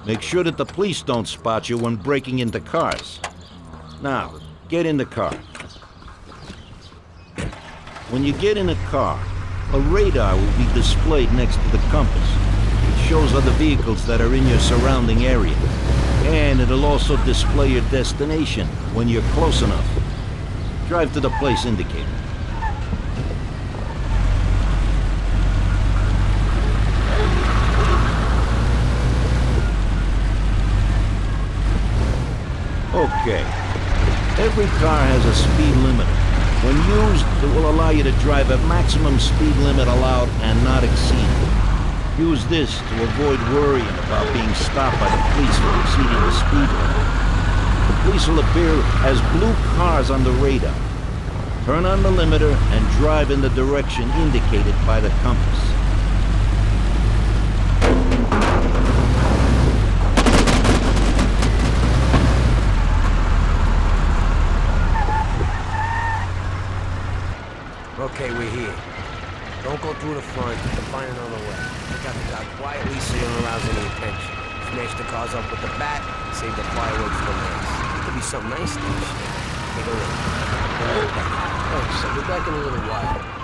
Make sure that the police don't spot you when breaking into cars. Now, get in the car. When you get in a car, a radar will be displayed next to the compass. It shows other vehicles that are in your surrounding area. And it'll also display your destination when you're close enough. Drive to the place indicated. Okay. Every car has a speed limiter. When used, it will allow you to drive at maximum speed limit allowed and not exceed it. Use this to avoid worrying about being stopped by the police for exceeding the speed limit. The police will appear as blue cars on the radar. Turn on the limiter and drive in the direction indicated by the compass. Okay, we're here. Don't go through the front. Find another way. Take out the guy quietly so you don't arouse any attention. Smash the cars up with the bat. Save the fireworks for last. Could be something nice to this shit. Take a look. Thanks. I'll be back in a little while.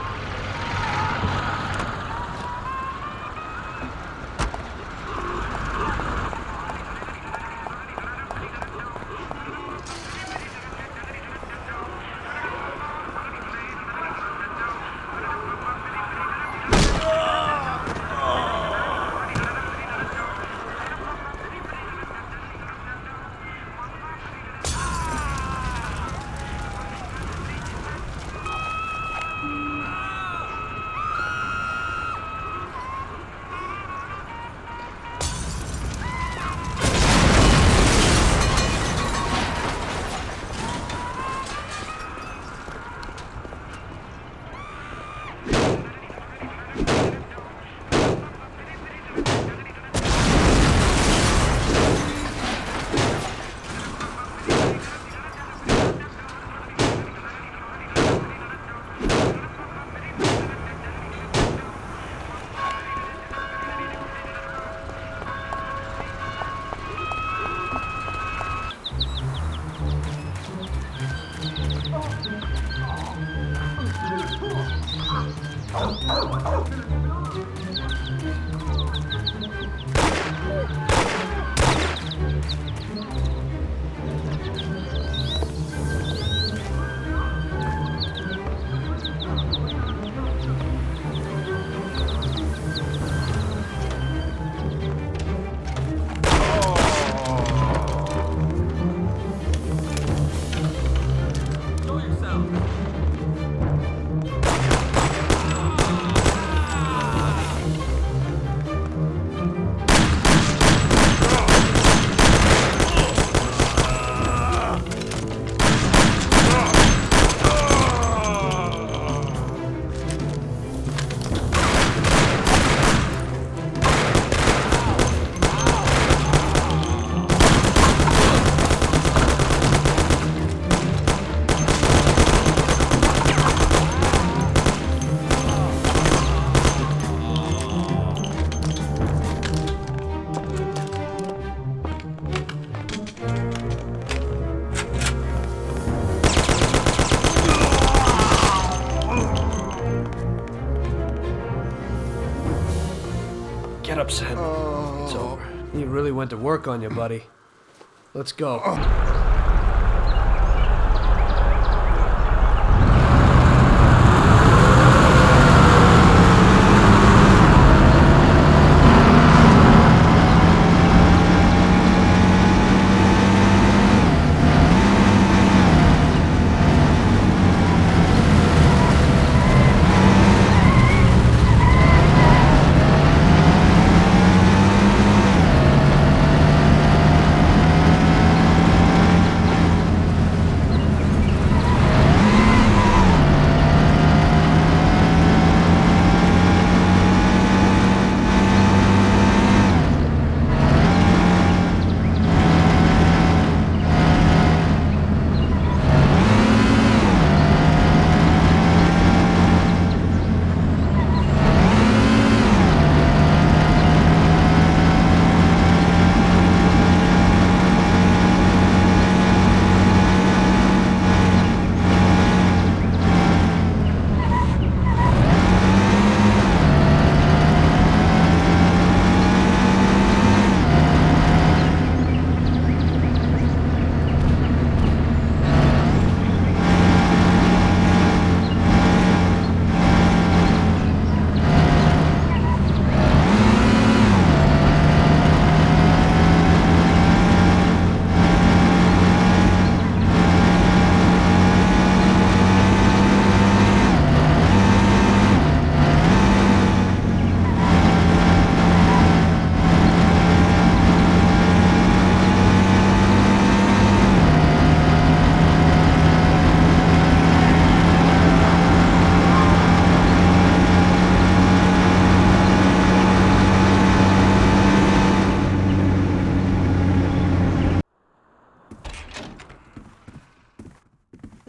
Get up, Sam. It's over. You really went to work on you, buddy. Let's go.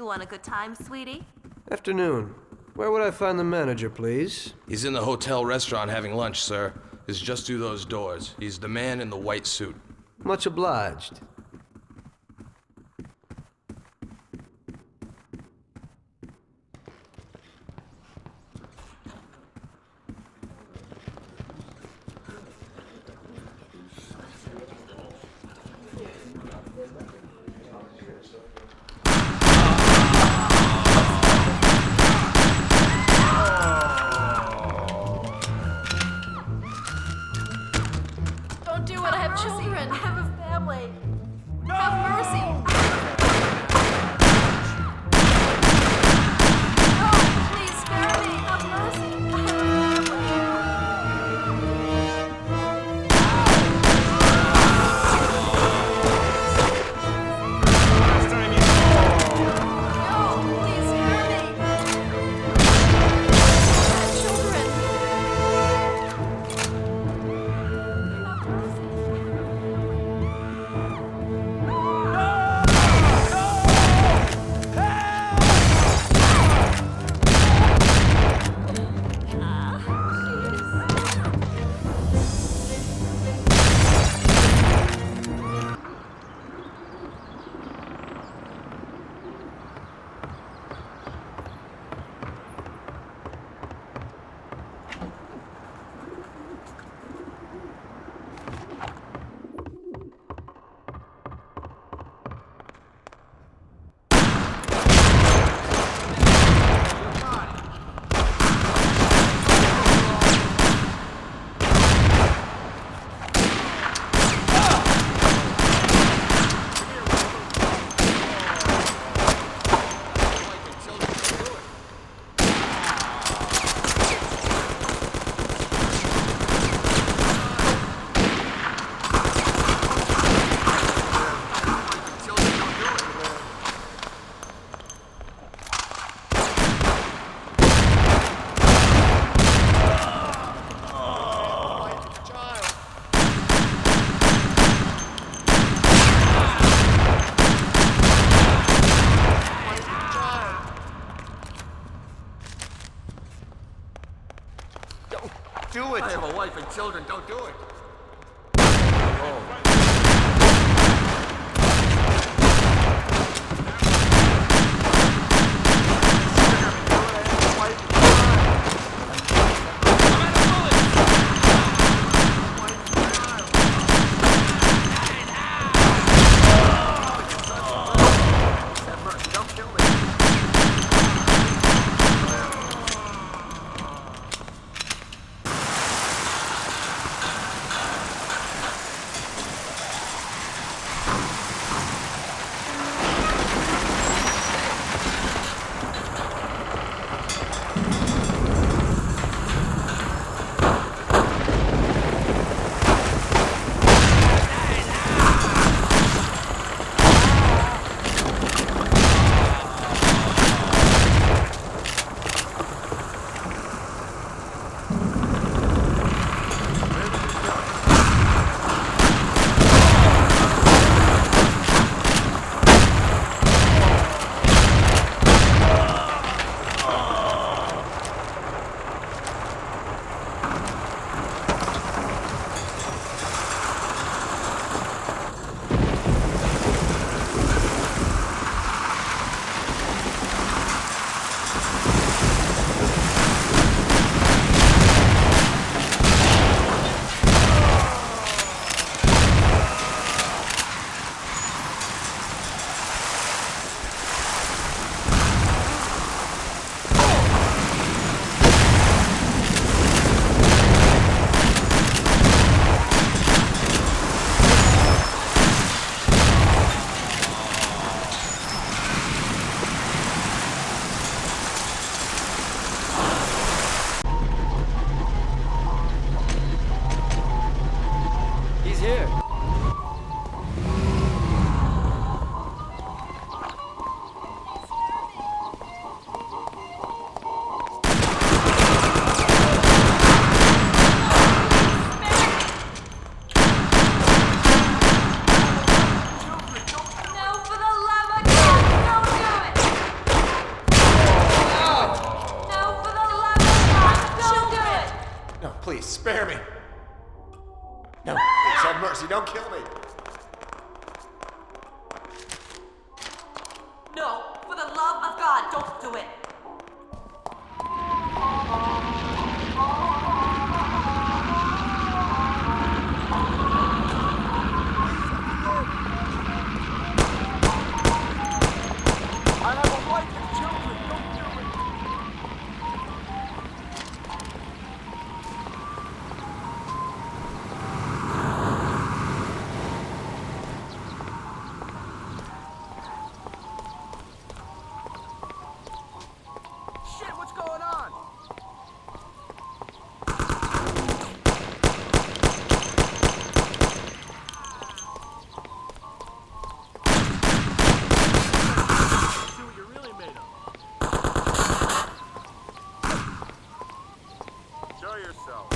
You want a good time, sweetie? Afternoon. Where would I find the manager, please? He's in the hotel restaurant having lunch, sir. It's just through those doors. He's the man in the white suit. Much obliged. Don't do it. I have children. I have a family. Have mercy. No, please spare me. Have mercy. I have a family. No, please spare me. I have children. Have mercy. Do it! I have a wife and children, don't do it! Don't kill me! mercy, don't kill me. No, for the love of God, don't do it. I have a wife and children, don't do it. Shit, what's going on? See what you're really made of. Show yourself.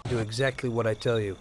Do exactly what I tell you.